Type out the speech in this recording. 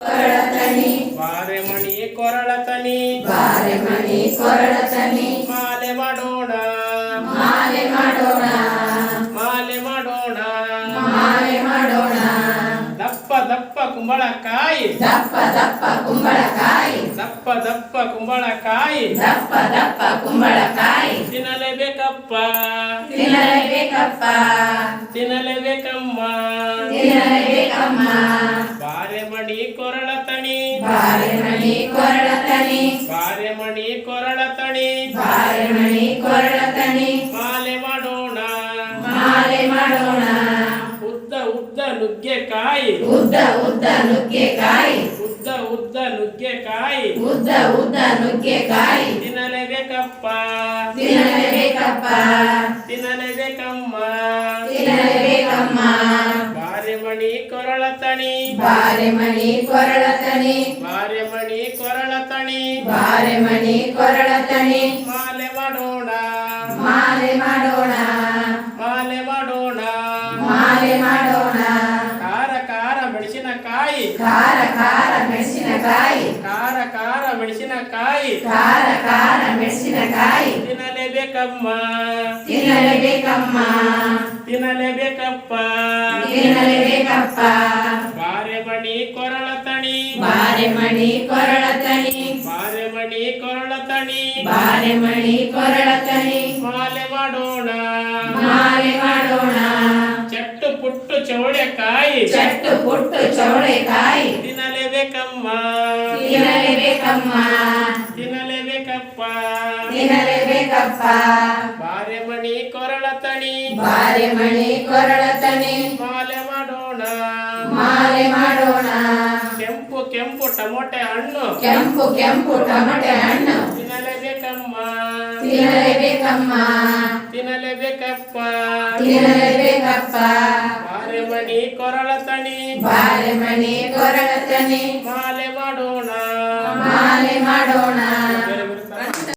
ಕೊರಳತನಿ ಬಾರೆ ಮಣಿ ಕೊರಳತನಿ ಬಾರೆ ಮಣಿ ಕೊರಳತನಿ ಮಾಲೆ ಮಾಡೋಣ ಮಾಲೆ ಮಾಡೋಣ ಮಾಲೆ ಮಾಡೋಣ ಮಾಲೆ ಮಾಡೋಣ ದಪ್ಪ ದಪ್ಪ ಕುಂಬಳಕಾಯಿ ದಪ್ಪ ದಪ್ಪ ಕುಂಬಳಕಾಯಿ ದಪ್ಪ ದಪ್ಪ ಕುಂಬಳಕಾಯಿ ದಪ್ಪ ದಪ್ಪ ಕುಂಬಳಕಾಯಿ ತಿನ್ನಲೇಬೇಕಪ್ಪ ತಿನ್ನಲೇಬೇಕಪ್ಪ ತಿನ್ನಲೇಬೇಕಮ್ಮ ತಿನ್ನಲೇಬೇಕಮ್ಮ ಬಾರೆ ಮಣಿ ಕೊರಳತನಿ ಬಾರೆ ಮಣಿ ಕೊರಳತನಿ ಬಾರೆ ಮಣಿ ಕೊರಳತನಿ ಬಾರೆ ಮಣಿ ಕೊರಳತನಿ ಮಾಲೆ ಮಾಡೋಣ ಮಾಲೆ ಮಾಡೋಣ ಉದ್ದ ಉದ್ದ ನುಗ್ಗೆಕಾಯಿ ಉದ್ದ ಉದ್ದ ನುಗ್ಗೆಕಾಯಿ ಉದ್ದ ಉದ್ದ ನುಗ್ಗೆಕಾಯಿ ಉದ್ದ ಉದ್ದ ನುಗ್ಗೆಕಾಯಿ ತಿನ್ನಲೇಬೇಕಪ್ಪ ತಿನ್ನಲೇಬೇಕಪ್ಪ ತಿನ್ನಲೇಬೇಕಮ್ಮ ತಿನ್ನಲೇಬೇಕಮ್ಮ ಬಾರೆ ಮಣಿ ಕೊರಳತನಿ ಬಾರೆ ಮಣಿ ಕೊರಳತನಿ ಬಾರೆ ಮಣಿ ಕೊರಳತನಿ ಬಾರೆ ಮಣಿ ಕೊರಳತನಿ ಮಾಲೆ ಮಾಡೋಣ ಮಾಲೆ ಮಾಡೋಣ ಮಾಲೆ ಮಾಡೋಣ ಮಾಲೆ ಮಾಡೋಣ ಖಾರ ಖಾರ ಮೆಣಸಿನಕಾಯಿ ಖಾರ ಖಾರ ಮೆಣಸಿನಕಾಯಿ ಖಾರ ಖಾರ ಮೆಣಸಿನಕಾಯಿ ಖಾರ ಖಾರ ಮೆಣಸಿನಕಾಯಿ ತಿನ್ನಲೇಬೇಕಮ್ಮ ತಿನ್ನಲೇಬೇಕಮ್ಮ ತಿನ್ನಲೇಬೇಕಪ್ಪ ತಿನ್ನಲೇಬೇಕಪ್ಪ ಬಾರೆ ಮಣಿ ಕೊರಳತನಿ ಬಾರೆ ಮಣಿ ಕೊರಳತನಿ ಬಾರೆ ಮಣಿ ಕೊರಳತನಿ ಬಾರೆ ಮಣಿ ಕೊರಳತನಿ ಮಾಲೆ ಮಾಡೋಣ ಮಾಲೆ ಮಾಡೋಣ ಚಟ್ಟು ಪುಟ್ಟು ಚೌಳೆಕಾಯಿ ಚಟ್ಟು ಪುಟ್ಟು ಚೌಳೆಕಾಯಿ ತಿನ್ನಲೇಬೇಕಮ್ಮ ತಿನ್ನಲೇಬೇಕಮ್ಮ ತಿನ್ನಲೇಬೇಕಪ್ಪ ತಿನ್ನಲೇಬೇಕಪ್ಪ ಬಾರೆ ಮಣಿ ಕೊರಳತನಿ ಬಾರೆ ಮಣಿ ಕೊರಳತನಿ ಮಾಲೆ ಮಾಡೋಣ ಮಾಲೆ ಮಾಡೋಣ ಕೆಂಪು ಕೆಂಪು ಟೊಮೊಟೆ ಹಣ್ಣು ಕೆಂಪು ಕೆಂಪು ಟೊಮೆಟೊ ಹಣ್ಣು ತಿನ್ನಲೇಬೇಕಮ್ಮ ತಿನ್ನಲೇಬೇಕಮ್ಮ ತಿನ್ನಲೇಬೇಕಪ್ಪ ತಿನ್ನಲೇಬೇಕಪ್ಪ ಬಾರೆ ಮಣಿ ಕೊರಳತನಿ ಬಾರೆ ಮಣಿ ಕೊರಳತನಿ ಮಾಲೆ ಮಾಡೋಣ ಮಾಲೆ ಮಾಡೋಣ